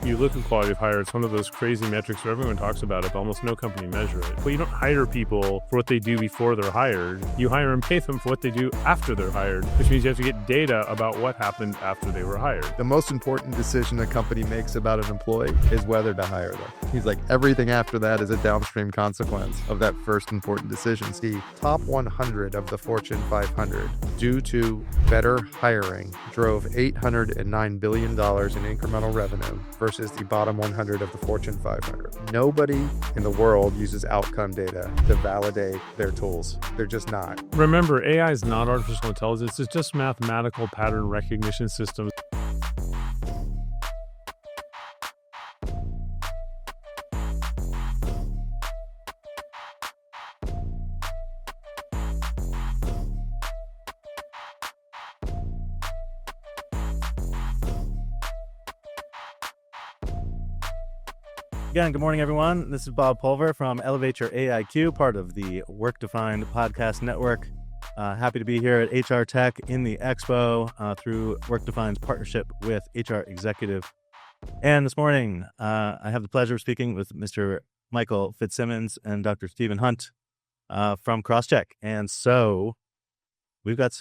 you look at quality of hire, it's one of those crazy metrics where everyone talks about it, but almost no company measure it. But you don't hire people for what they do before they're hired. You hire and pay them for what they do after they're hired, which means you have to get data about what happened after they were hired. The most important decision a company makes about an employee is whether to hire them. He's like, everything after that is a downstream consequence of that first important decision. The top 100 of the Fortune 500, due to better hiring, drove $809 billion in incremental revenue versus the bottom 100 of the Fortune 500. Nobody in the world uses outcome data to validate their tools. They're just not. Remember, AI is not artificial intelligence. It's just mathematical pattern recognition systems. Again, good morning, everyone. This is Bob Pulver from Elevate Your AIQ, part of the Work Defined podcast network. Happy to be here at HR Tech in the Expo through Work Defined's partnership with HR Executive. And this morning, I have the pleasure of speaking with Mr. Michael Fitzsimmons and Dr. Stephen Hunt from Crosschq. And so we've got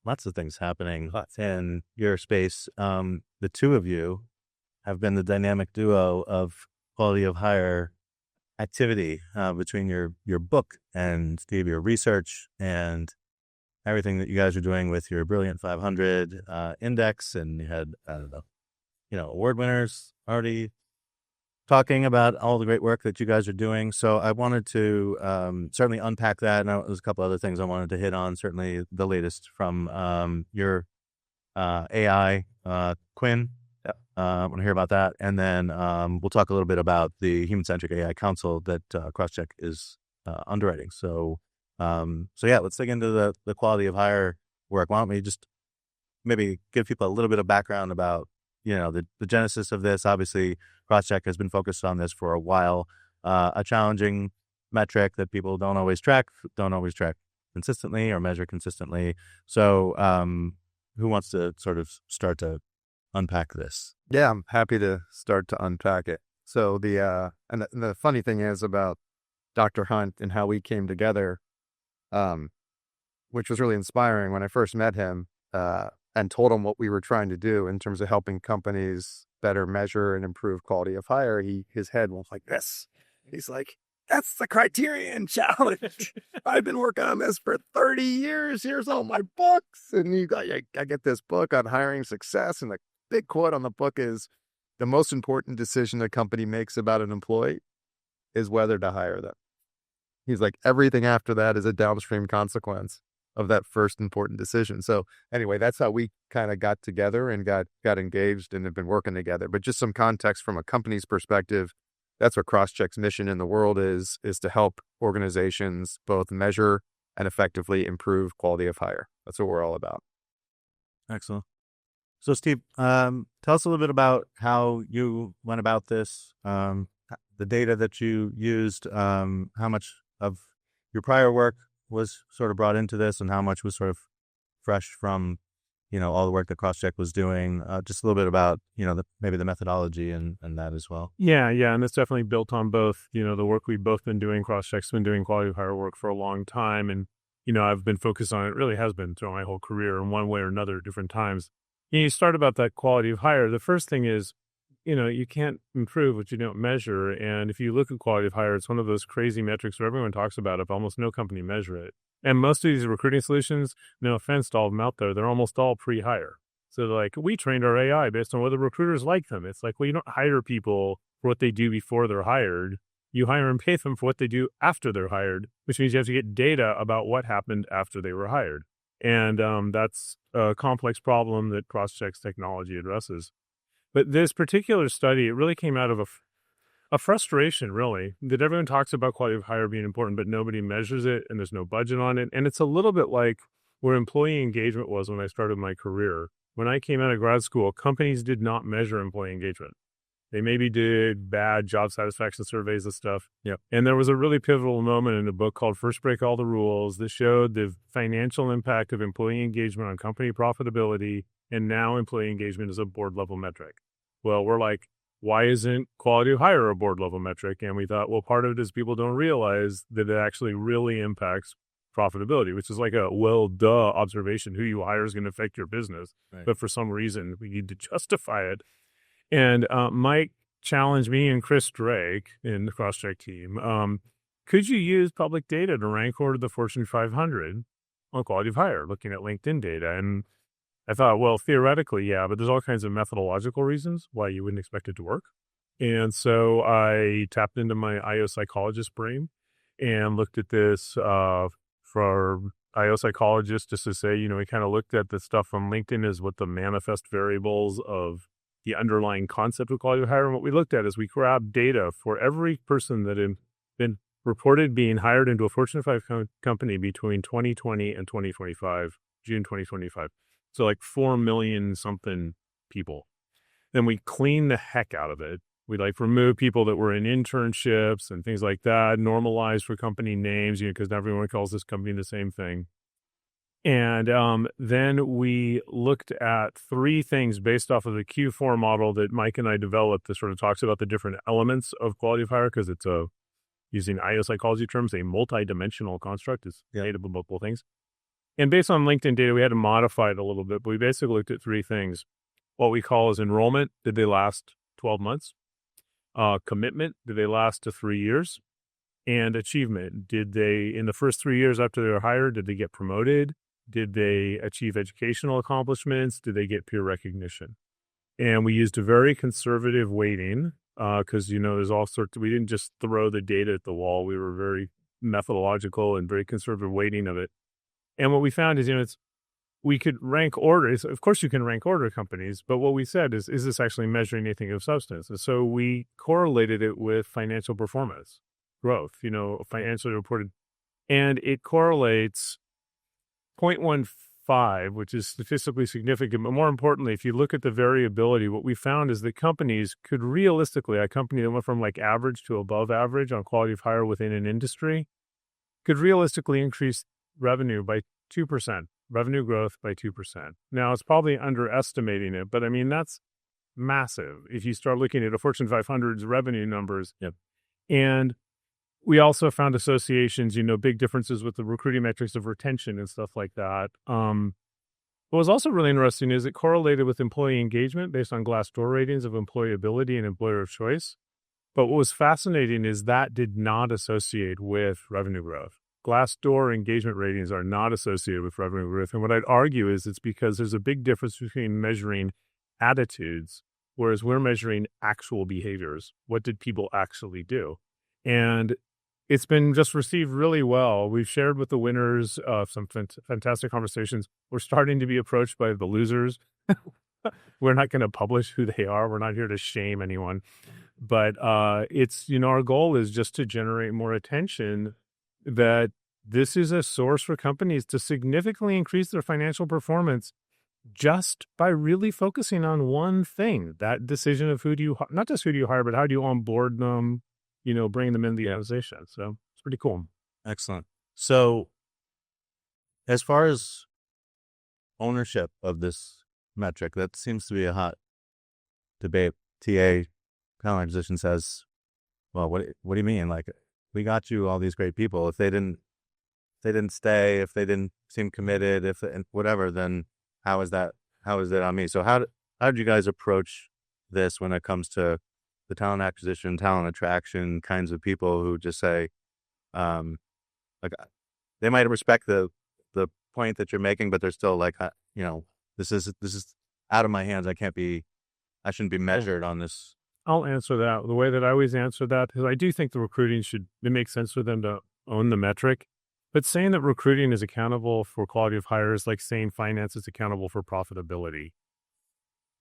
lots of things happening in your space. The two of you have been the dynamic duo of quality of hire activity between your book and Steve, your research and everything that you guys are doing with your Brilliant 500 index. And you had, award winners already talking about all the great work that you guys are doing. So I wanted to certainly unpack that. And there's a couple other things I wanted to hit on, certainly the latest from your AI, Quinn. I want to hear about that. And then we'll talk a little bit about the Human-Centric AI Council that Crosschq is underwriting. So let's dig into the quality of hire work. Why don't we just maybe give people a little bit of background about, the genesis of this. Obviously, Crosschq has been focused on this for a while. A challenging metric that people don't always track consistently or measure consistently. So who wants to sort of start to unpack this? Yeah, I'm happy to start to unpack it. So the funny thing is about Dr. Hunt and how we came together, which was really inspiring when I first met him and told him what we were trying to do in terms of helping companies better measure and improve quality of hire. His head was like this. He's like, that's the Criterion challenge. I've been working on this for 30 years. Here's all my books. And I get this book on hiring success. And the big quote on the book is, the most important decision a company makes about an employee is whether to hire them. He's like, everything after that is a downstream consequence of that first important decision. So anyway, that's how we kind of got together and got engaged and have been working together. But just some context from a company's perspective, that's what Crosschq's mission in the world is to help organizations both measure and effectively improve quality of hire. That's what we're all about. Excellent. So Steve, tell us a little bit about how you went about this, the data that you used, how much of your prior work was sort of brought into this and how much was sort of fresh from, all the work that Crosschq was doing. Just a little bit about, maybe the methodology and that as well. Yeah. And it's definitely built on both, the work we've both been doing. Crosschq's been doing quality of hire work for a long time. And, I've been focused on it, really has been throughout my whole career in one way or another at different times. You start about that quality of hire. The first thing is, you can't improve what you don't measure. And if you look at quality of hire, it's one of those crazy metrics where everyone talks about it, but almost no company measure it. And most of these recruiting solutions, no offense to all of them out there, they're almost all pre-hire. So they're like, we trained our AI based on whether recruiters like them. It's like, well, you don't hire people for what they do before they're hired. You hire and pay them for what they do after they're hired, which means you have to get data about what happened after they were hired. And that's a complex problem that Crosschq's technology addresses. But this particular study, it really came out of a frustration, really, that everyone talks about quality of hire being important, but nobody measures it and there's no budget on it. And it's a little bit like where employee engagement was when I started my career. When I came out of grad school, companies did not measure employee engagement. They maybe did bad job satisfaction surveys and stuff. Yep. And there was a really pivotal moment in a book called First Break All the Rules that showed the financial impact of employee engagement on company profitability. And now employee engagement is a board level metric. Well, we're like, why isn't quality of hire a board level metric? And we thought, well, part of it is people don't realize that it actually really impacts profitability, which is like a duh observation. Who you hire is going to affect your business. Right. But for some reason, we need to justify it. And Mike challenged me and Chris Drake in the Crosschq team. Could you use public data to rank order the Fortune 500 on quality of hire, looking at LinkedIn data? And I thought, well, theoretically, yeah, but there's all kinds of methodological reasons why you wouldn't expect it to work. And so I tapped into my IO psychologist brain and looked at this for IO psychologists, just to say, we kind of looked at the stuff from LinkedIn as what the manifest variables of the underlying concept of quality of hire. And what we looked at is we grabbed data for every person that had been reported being hired into a Fortune 500 company between 2020 and 2025, June 2025. So like 4 million something people. Then we clean the heck out of it. We remove people that were in internships and things like that, normalize for company names, because everyone calls this company the same thing. And then we looked at 3 things based off of the Q4 model that Mike and I developed that sort of talks about the different elements of quality of hire, because it's using IO psychology terms, a multi-dimensional construct. It's made up of multiple things. And based on LinkedIn data, we had to modify it a little bit, but we basically looked at 3 things. What we call is enrollment. Did they last 12 months? Commitment. Did they last to 3 years? And achievement. Did they, in the first 3 years after they were hired, did they get promoted? Did they achieve educational accomplishments? Did they get peer recognition? And we used a very conservative weighting because, there's all sorts we didn't just throw the data at the wall. We were very methodological and very conservative weighting of it. And what we found is, we could rank orders. Of course, you can rank order companies, but what we said is this actually measuring anything of substance? And so we correlated it with financial performance, growth, financially reported. And it correlates 0.15, which is statistically significant. But more importantly, if you look at the variability, what we found is that companies could realistically, a company that went from average to above average on quality of hire within an industry, could realistically increase revenue by 2%, revenue growth by 2%. Now, it's probably underestimating it, but that's massive if you start looking at a Fortune 500's revenue numbers. Yep. And we also found associations, big differences with the recruiting metrics of retention and stuff like that. What was also really interesting is it correlated with employee engagement based on Glassdoor ratings of employability and employer of choice. But what was fascinating is that did not associate with revenue growth. Glassdoor engagement ratings are not associated with revenue growth. And what I'd argue is it's because there's a big difference between measuring attitudes, whereas we're measuring actual behaviors. What did people actually do? And it's been just received really well. We've shared with the winners some fantastic conversations. We're starting to be approached by the losers. We're not going to publish who they are. We're not here to shame anyone. But it's, our goal is just to generate more attention that this is a source for companies to significantly increase their financial performance just by really focusing on one thing, that decision of not just who do you hire, but how do you onboard them, bring them in the organization. So it's pretty cool. Excellent. So as far as ownership of this metric, that seems to be a hot debate. TA talent acquisition says, well, what do you mean? We got you all these great people. If they didn't stay, if they didn't seem committed, and whatever, then how is that on me? So how did you guys approach this when it comes to the talent acquisition, talent attraction kinds of people who just say, they might respect the point that you're making, but they're still this is out of my hands. I shouldn't be measured on this. I'll answer that. The way that I always answer that is I do think the recruiting it makes sense for them to own the metric, but saying that recruiting is accountable for quality of hire is like saying finance is accountable for profitability.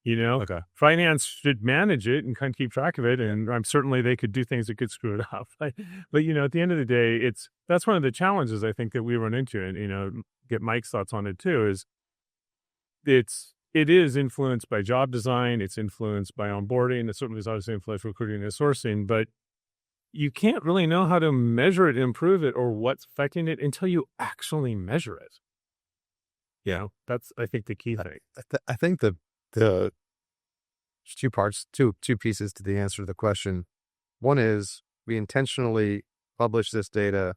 Okay. Finance should manage it and kind of keep track of it. And certainly they could do things that could screw it up. But at the end of the day, that's one of the challenges I think that we run into, and, get Mike's thoughts on it too, is it is influenced by job design. It's influenced by onboarding. It certainly is obviously influenced by recruiting and sourcing, but you can't really know how to measure it, improve it, or what's affecting it until you actually measure it. That's, I think, the key thing. I think the There's two parts, two pieces to the answer to the question. One is we intentionally published this data.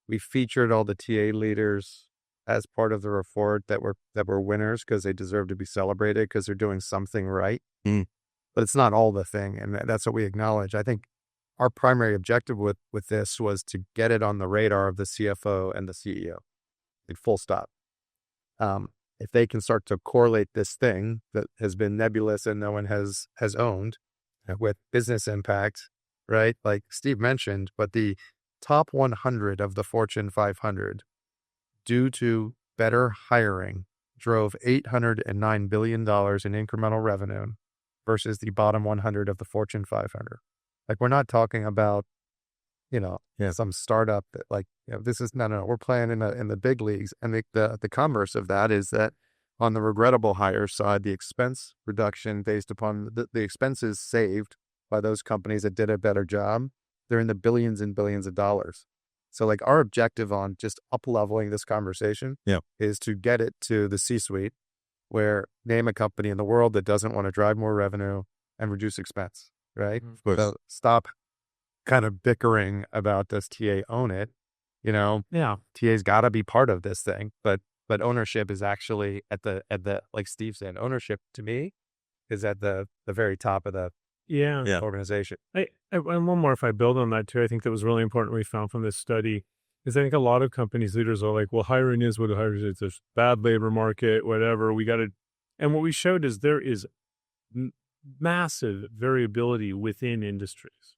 We featured all the TA leaders as part of the report that were winners because they deserve to be celebrated because they're doing something right. But it's not all the thing, and that's what we acknowledge. I think our primary objective with this was to get it on the radar of the CFO and the CEO, like full stop. If they can start to correlate this thing that has been nebulous and no one has owned with business impact, right? Like Steve mentioned, but the top 100 of the Fortune 500, due to better hiring, drove $809 billion in incremental revenue versus the bottom 100 of the Fortune 500. Like, we're not talking about, some startup that this is, no, we're playing in the big leagues. And the converse of that is that on the regrettable hire side, the expense reduction based upon the expenses saved by those companies that did a better job, they're in the billions and billions of dollars. So our objective on just up-leveling this conversation is to get it to the C-suite, where name a company in the world that doesn't want to drive more revenue and reduce expense, right? Of course. So stop kind of bickering about does TA own it? TA's got to be part of this thing, but ownership is actually at the like Steve said, ownership to me is at the very top of the organization. And one more, if I build on that too, I think that was really important we found from this study is I think a lot of companies leaders are like, well, hiring is what hiring is. It's a bad labor market, whatever. We got to, and what we showed is there is massive variability within industries,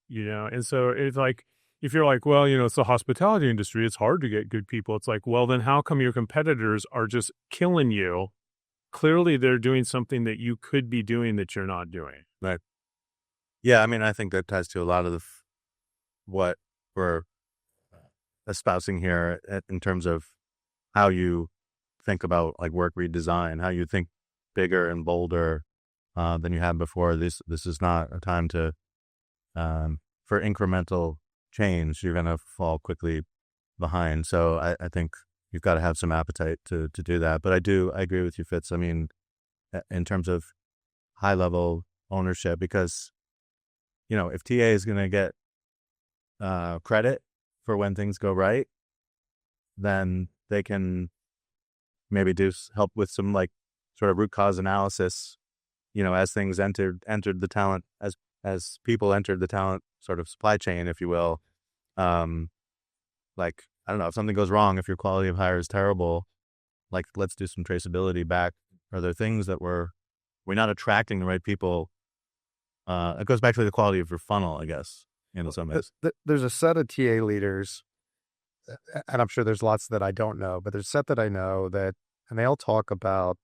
and so it's like, if you're like, well, it's the hospitality industry, it's hard to get good people. It's like, well, then how come your competitors are just killing you? Clearly they're doing something that you could be doing that you're not doing. Right. Yeah, I mean, I think that ties to a lot of what we're espousing here in terms of how you think about work redesign, how you think bigger and bolder than you have before. This is not a time to for incremental change. You're going to fall quickly behind. So I think you've got to have some appetite to do that. But I agree with you, Fitz. I mean, in terms of high level ownership, because if TA is going to get credit for when things go right, then they can maybe help with some sort of root cause analysis, as things entered the talent, as people entered the talent sort of supply chain, if you will. I don't know, if something goes wrong, if your quality of hire is terrible, let's do some traceability back. Are there things that we're not attracting the right people? It goes back to the quality of your funnel, I guess, in some ways. There's a set of TA leaders, and I'm sure there's lots that I don't know, but there's a set that I know and they all talk about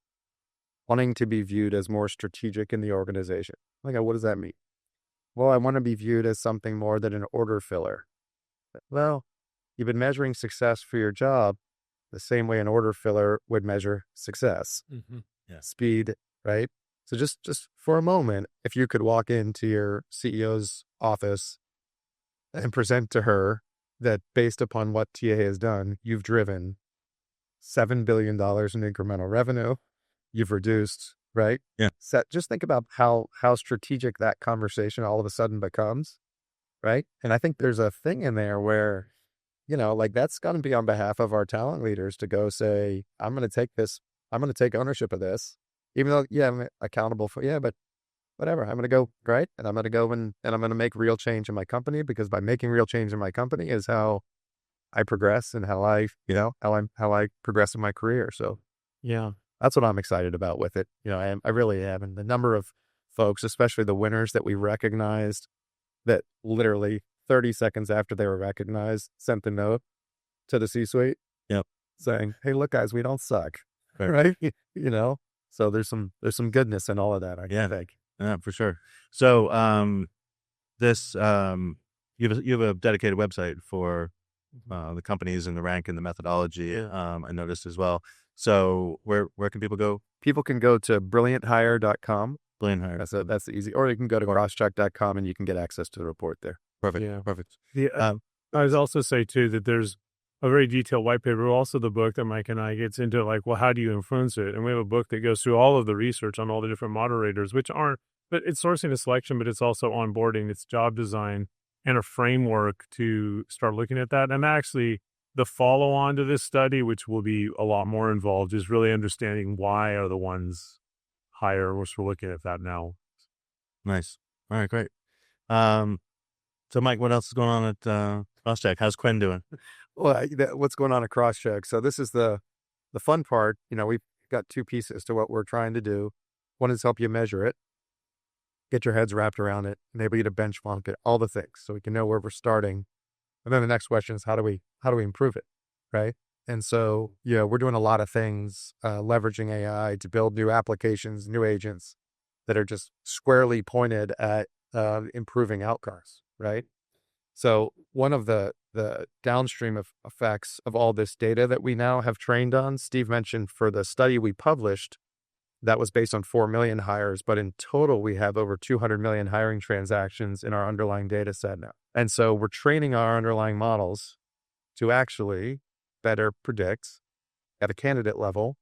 wanting to be viewed as more strategic in the organization. What does that mean? Well, I want to be viewed as something more than an order filler. Well, you've been measuring success for your job the same way an order filler would measure success. Mm-hmm. Yeah. Speed, right? So just for a moment, if you could walk into your CEO's office and present to her that based upon what TA has done, you've driven $7 billion in incremental revenue, you've reduced, right? Yeah. Just think about how strategic that conversation all of a sudden becomes, right? And I think there's a thing in there where, that's going to be on behalf of our talent leaders to go say, I'm going to take ownership of this. Even though, I'm accountable for, but whatever, I'm going to go, right? And I'm going to go and I'm going to make real change in my company, because by making real change in my company is how I progress and how I progress in my career. So that's what I'm excited about with it. I really am. And the number of folks, especially the winners that we recognized, that literally 30 seconds after they were recognized, sent the note to the C-suite saying, hey, look, guys, we don't suck. Right? So there's some goodness in all of that, I think. Yeah, for sure. So this you have a dedicated website for the companies and the rank and the methodology. I noticed as well. So where can people go? People can go to brillianthire.com. Brilliant Hire. That's the easy. Or you can go to crosschq.com and you can get access to the report there. Perfect. Yeah. Perfect. I would also say too that there's a very detailed white paper, also the book that Mike and I gets into, like, well, how do you influence it? And we have a book that goes through all of the research on all the different moderators, which aren't, but it's sourcing and selection, but it's also onboarding, it's job design, and a framework to start looking at that. And actually, the follow on to this study, which will be a lot more involved, is really understanding why are the ones higher. We're looking at that now. Nice. All right, great. So Mike, what else is going on at Crosschq? How's Quinn doing? Well, what's going on at Crosschq? So this is the fun part. We've got two pieces to what we're trying to do. One is help you measure it, get your heads wrapped around it, enable you to benchmark it, all the things, so we can know where we're starting. And then the next question is how do we improve it, right? And so we're doing a lot of things, leveraging AI to build new applications, new agents that are just squarely pointed at improving outcomes, right? So one of the downstream of effects of all this data that we now have trained on, Steve mentioned for the study we published, that was based on 4 million hires, but in total, we have over 200 million hiring transactions in our underlying data set now. And so we're training our underlying models to actually better predict at a candidate level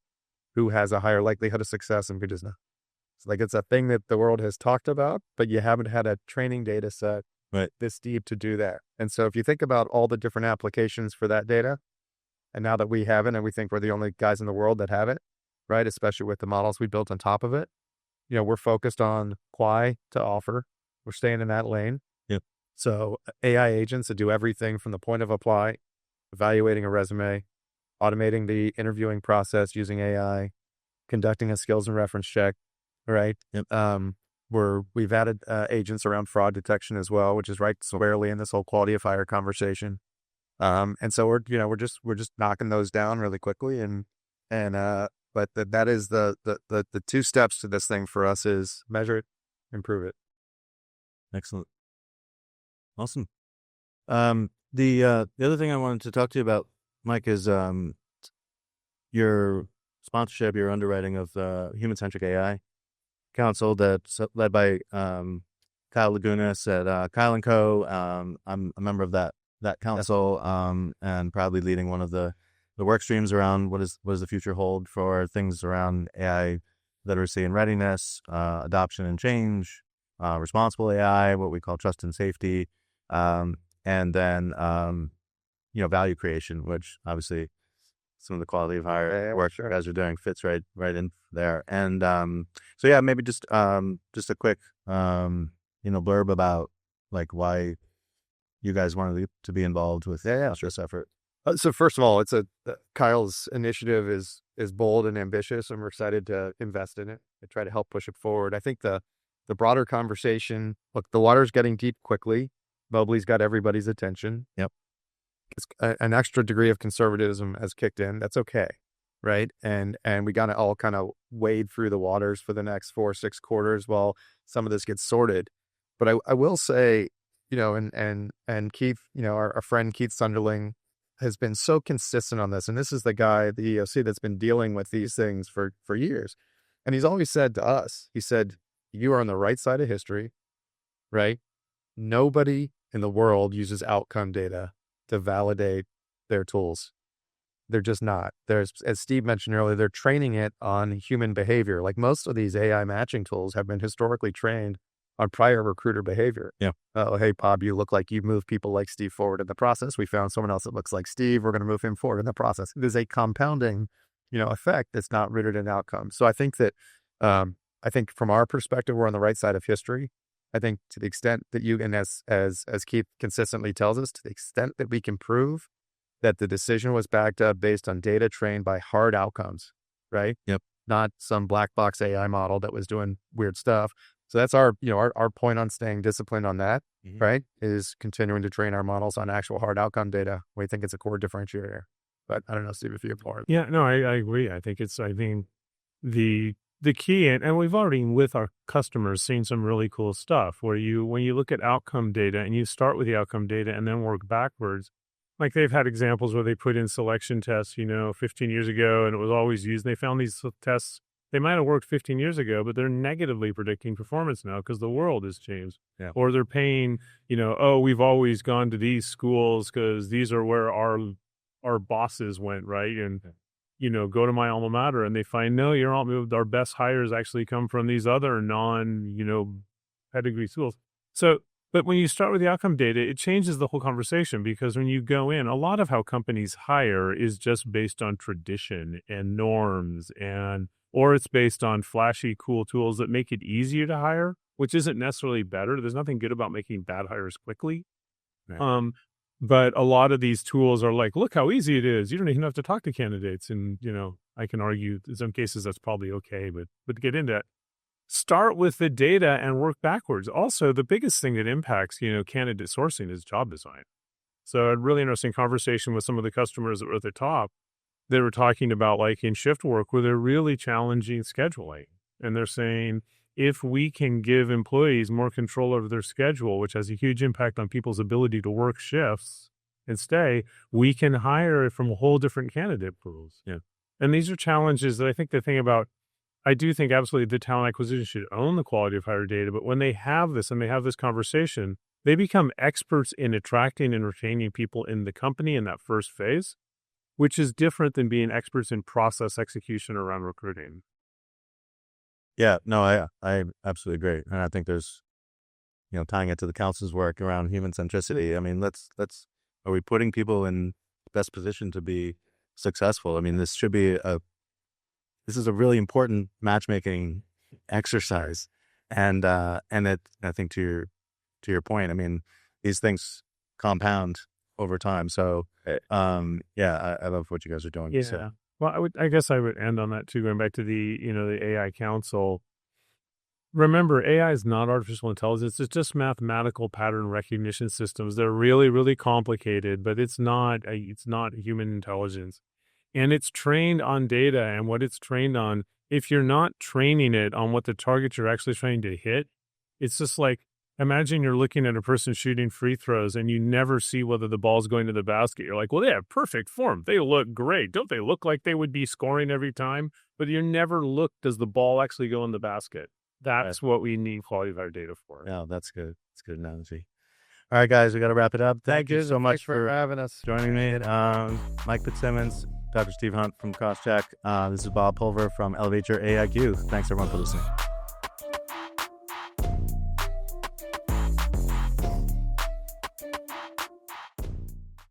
who has a higher likelihood of success and who does not. It's like it's a thing that the world has talked about, but you haven't had a training data set this deep to do that. And so if you think about all the different applications for that data, and now that we have it, and we think we're the only guys in the world that have it, right? Especially with the models we built on top of it, we're focused on why to offer. We're staying in that lane. Yep. So AI agents that do everything from the point of apply, evaluating a resume, automating the interviewing process using AI, conducting a skills and reference check, right? Yep. We've added agents around fraud detection as well, which is right squarely in this whole quality of hire conversation. And so we're just knocking those down really quickly, but that is the two steps to this thing for us is measure it, improve it. Excellent. Awesome. The other thing I wanted to talk to you about, Mike, is your sponsorship, your underwriting of the Human-Centric AI Council that's led by Kyle Lagunas at Kyle & Co. I'm a member of that council, and proudly leading one of the work streams around what does the future hold for things around AI literacy and readiness, adoption and change, responsible AI, what we call trust and safety, and then value creation, which obviously some of the quality of hire work you guys are doing fits right in there. And so yeah, maybe just a quick blurb about like why you guys wanted to be involved with this effort. So first of all, Kyle's initiative is bold and ambitious, and we're excited to invest in it and try to help push it forward. I think the broader conversation, look, the water's getting deep quickly. Mobley's got everybody's attention. Yep. An extra degree of conservatism has kicked in. That's okay, right? And we got to all kind of wade through the waters for the next 4 or 6 quarters while some of this gets sorted. But I will say, and Keith, our friend Keith Sunderling has been so consistent on this. And this is the guy, the EOC, that's been dealing with these things for years. And he's always said to us, he said, you are on the right side of history, right? Nobody in the world uses outcome data to validate their tools. They're just not. As Steve mentioned earlier, they're training it on human behavior. Like most of these AI matching tools have been historically trained on prior recruiter behavior. Yeah. Oh, hey, Bob, you look like you move people like Steve forward in the process. We found someone else that looks like Steve. We're going to move him forward in the process. There's a compounding, effect that's not rooted in outcomes. So I think that, from our perspective, we're on the right side of history. I think to the extent that and as Keith consistently tells us, to the extent that we can prove that the decision was backed up based on data trained by hard outcomes, right? Yep. Not some black box AI model that was doing weird stuff. So that's our point on staying disciplined on that, right? Is continuing to train our models on actual hard outcome data. We think it's a core differentiator. But I don't know, Steve, if you have more. Yeah, no, I agree. I think the key, and we've already with our customers seen some really cool stuff where when you look at outcome data and you start with the outcome data and then work backwards, like they've had examples where they put in selection tests, 15 years ago, and it was always used. And they found these tests, they might have worked 15 years ago, but they're negatively predicting performance now because the world has changed. Yeah. Or they're paying, we've always gone to these schools because these are where our our bosses went, right? And, go to my alma mater and they find, no, our best hires actually come from these other pedigree schools. So, but when you start with the outcome data, it changes the whole conversation, because when you go in, a lot of how companies hire is just based on tradition and norms, or it's based on flashy, cool tools that make it easier to hire, which isn't necessarily better. There's nothing good about making bad hires quickly. Right. But a lot of these tools are like, look how easy it is. You don't even have to talk to candidates. And, I can argue in some cases that's probably okay, but to get into it, start with the data and work backwards. Also, the biggest thing that impacts, candidate sourcing is job design. So a really interesting conversation with some of the customers that were at the top. They were talking about, like, in shift work where they're really challenging scheduling. And they're saying, if we can give employees more control over their schedule, which has a huge impact on people's ability to work shifts and stay, we can hire from a whole different candidate pools. Yeah. And these are challenges that I do think absolutely the talent acquisition should own the quality of hire data. But when they have this and they have this conversation, they become experts in attracting and retaining people in the company in that first phase, which is different than being experts in process execution around recruiting. Yeah, no, I absolutely agree. And I think there's, tying it to the council's work around human centricity. I mean, are we putting people in best position to be successful? I mean, this is a really important matchmaking exercise. And I think to your point, I mean, these things compound over time. So, I love what you guys are doing. Yeah. So. Well, I guess I would end on that too, going back to the AI council. Remember, AI is not artificial intelligence. It's just mathematical pattern recognition systems. They're really, really complicated, but it's not human intelligence. And it's trained on data, and what it's trained on, if you're not training it on what the target you're actually trying to hit, it's just like, imagine you're looking at a person shooting free throws and you never see whether the ball's going to the basket. You're like, well, they have perfect form. They look great. Don't they look like they would be scoring every time? But you never look, does the ball actually go in the basket? That's what we need quality of our data for. Yeah, that's good. That's a good analogy. All right, guys, we got to wrap it up. Thank you so much for having us. joining me. Mike Fitzsimmons, Dr. Steve Hunt from Crosschq. This is Bob Pulver from Elevate Your AIQ. Thanks, everyone, for listening.